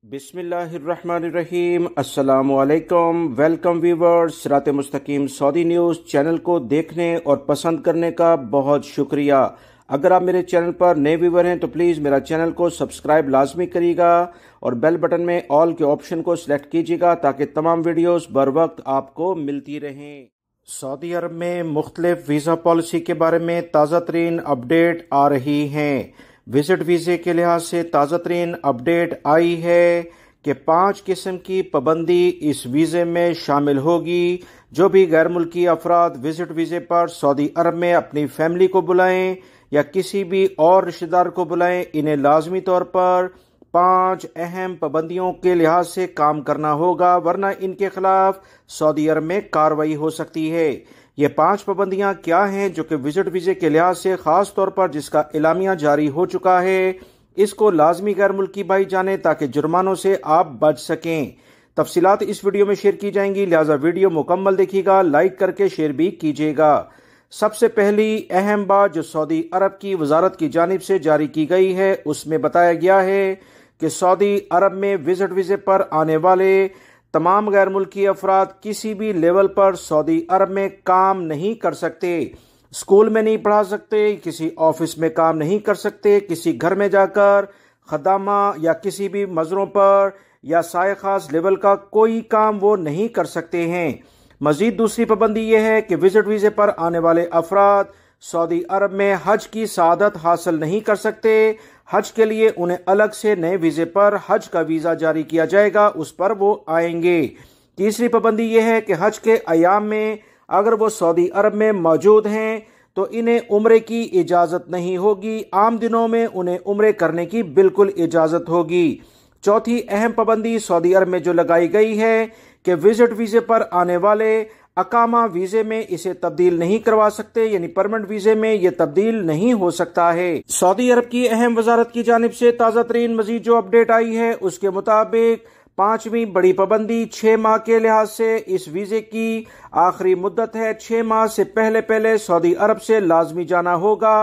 बिस्मिल्लाहिर्रहमानिर्रहीम। अस्सलामु अलैकुम। वेलकम व्यूवर्स, सिरात मुस्तकीम सऊदी न्यूज़ चैनल को देखने और पसंद करने का बहुत शुक्रिया। अगर आप मेरे चैनल पर नए व्यूवर हैं तो प्लीज़ मेरा चैनल को सब्सक्राइब लाजमी करिएगा और बेल बटन में ऑल के ऑप्शन को सिलेक्ट कीजिएगा ताकि तमाम वीडियोस बर वक्त आपको मिलती रहें। सऊदी अरब में मुख्तलिफ वीज़ा पॉलिसी के बारे में ताज़ा तरीन अपडेट आ रही हैं। विजिट वीज़े के लिहाज से ताज़ा तरीन अपडेट आई है कि 5 किस्म की पाबंदी इस वीज़े में शामिल होगी। जो भी गैर मुल्की अफराद विजिट वीज़े पर सऊदी अरब में अपनी फैमिली को बुलाएं या किसी भी और रिश्तेदार को बुलाएं, इन्हें लाजमी तौर पर 5 अहम पाबंदियों के लिहाज से काम करना होगा, वरना इनके खिलाफ सऊदी अरब में कार्रवाई हो सकती है। ये 5 पाबंदियां क्या हैं जो कि विजिट वीज़े के लिहाज से खास तौर पर जिसका एलामिया जारी हो चुका है, इसको लाजमी गैर मुल्की भाई जाने ताकि जुर्मानों से आप बच सकें। तफसीलात इस वीडियो में शेयर की जाएंगी, लिहाजा वीडियो मुकम्मल देखिएगा, लाइक करके शेयर भी कीजिएगा। सबसे पहली अहम बात जो सऊदी अरब की वजारत की जानिब से जारी की गई है, उसमें बताया गया है कि सऊदी अरब में विजिट वीज़े पर आने वाले तमाम गैर मुल्की अफराद किसी भी लेवल पर सऊदी अरब में काम नहीं कर सकते। स्कूल में नहीं पढ़ा सकते, किसी ऑफिस में काम नहीं कर सकते, किसी घर में जाकर खदामा या किसी भी मजरों पर या साए खास लेवल का कोई काम वो नहीं कर सकते हैं। मजीद दूसरी पाबंदी यह है कि विजिट वीज़े पर आने वाले अफराद सऊदी अरब में हज की सआदत हासिल नहीं कर सकते। हज के लिए उन्हें अलग से नए वीज़े पर हज का वीज़ा जारी किया जाएगा, उस पर वो आएंगे। तीसरी पाबंदी यह है कि हज के अयाम में अगर वो सऊदी अरब में मौजूद हैं तो इन्हें उम्रे की इजाज़त नहीं होगी। आम दिनों में उन्हें उम्रे करने की बिल्कुल इजाज़त होगी। चौथी अहम पाबंदी सऊदी अरब में जो लगाई गई है कि विजिट वीज़े पर आने वाले अकामा वीज़े में इसे तब्दील नहीं करवा सकते, यानी परमानेंट वीज़े में ये तब्दील नहीं हो सकता है। सऊदी अरब की अहम वजारत की जानिब से ताज़ा तरीन मजीद जो अपडेट आई है, उसके मुताबिक 5वीं बड़ी पाबंदी 6 माह के लिहाज से इस वीज़े की आखिरी मुद्दत है। 6 माह से पहले सऊदी अरब से लाजमी जाना होगा।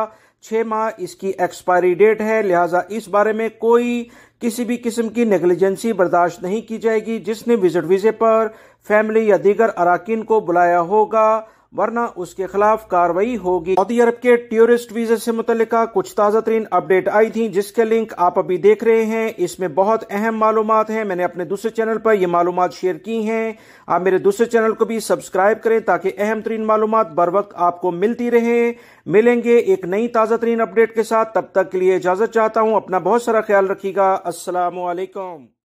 6 माह इसकी एक्सपायरी डेट है, लिहाजा इस बारे में कोई किसी भी किस्म की नेग्लिजेंसी बर्दाश्त नहीं की जाएगी। जिसने विजिट वीज़े पर फैमिली या दीगर अराकीन को बुलाया होगा, वरना उसके खिलाफ कार्रवाई होगी। सऊदी अरब के टूरिस्ट वीज़े से मुतल्लिका कुछ ताज़ा तरीन अपडेट आई थी, जिसके लिंक आप अभी देख रहे हैं। इसमें बहुत अहम मालूमात हैं, मैंने अपने दूसरे चैनल पर यह मालूमात शेयर की हैं। आप मेरे दूसरे चैनल को भी सब्सक्राइब करें ताकि अहम तरीन मालूमात बर वक्त आपको मिलती रहे। मिलेंगे एक नई ताज़ा तरीन अपडेट के साथ, तब तक के लिए इजाज़त चाहता हूँ। अपना बहुत सारा ख्याल रखिएगा। अस्सलामु अलैकुम।